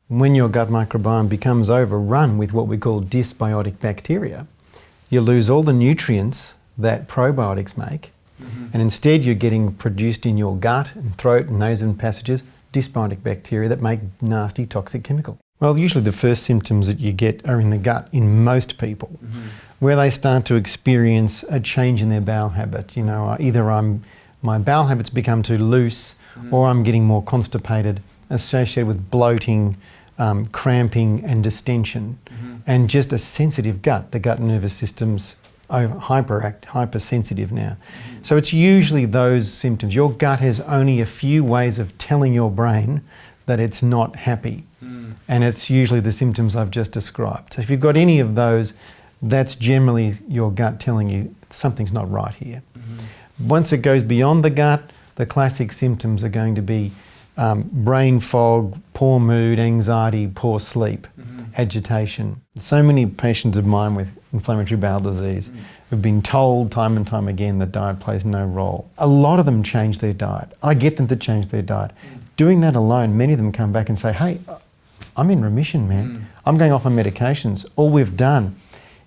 When your gut microbiome becomes overrun with what we call dysbiotic bacteria, you lose all the nutrients that probiotics make, and instead you're getting produced in your gut and throat and nose and passages dysbiotic bacteria that make nasty toxic chemicals. Well, usually the first symptoms that you get are in the gut in most people, where they start to experience a change in their bowel habit. You know, either my bowel habits become too loose, or I'm getting more constipated, associated with bloating, cramping and distension, and just a sensitive gut. The gut nervous system's hypersensitive now. So it's usually those symptoms. Your gut has only a few ways of telling your brain that it's not happy. And it's usually the symptoms I've just described. So if you've got any of those, that's generally your gut telling you something's not right here. Once it goes beyond the gut, the classic symptoms are going to be brain fog, poor mood, anxiety, poor sleep, agitation. So many patients of mine with inflammatory bowel disease have been told time and time again that diet plays no role. A lot of them change their diet. I get them to change their diet. Doing that alone, many of them come back and say, hey, I'm in remission, man. I'm going off my medications. All we've done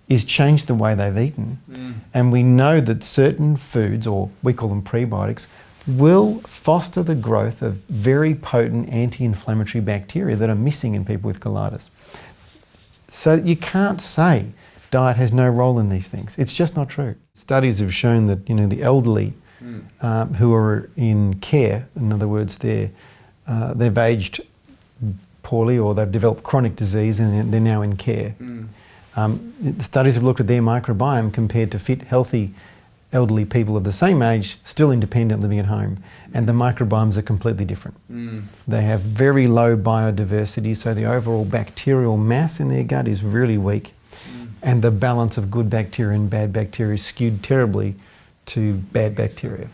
is change the way they've eaten. And we know that certain foods, or we call them prebiotics, will foster the growth of very potent anti-inflammatory bacteria that are missing in people with colitis. So you can't say diet has no role in these things. It's just not true. Studies have shown that, you know, the elderly who are in care, in other words, they've aged poorly or they've developed chronic disease and they're now in care. Studies have looked at their microbiome compared to fit, healthy elderly people of the same age, still independent, living at home, and the microbiomes are completely different. They have very low biodiversity, so the overall bacterial mass in their gut is really weak, and the balance of good bacteria and bad bacteria is skewed terribly to bad bacteria.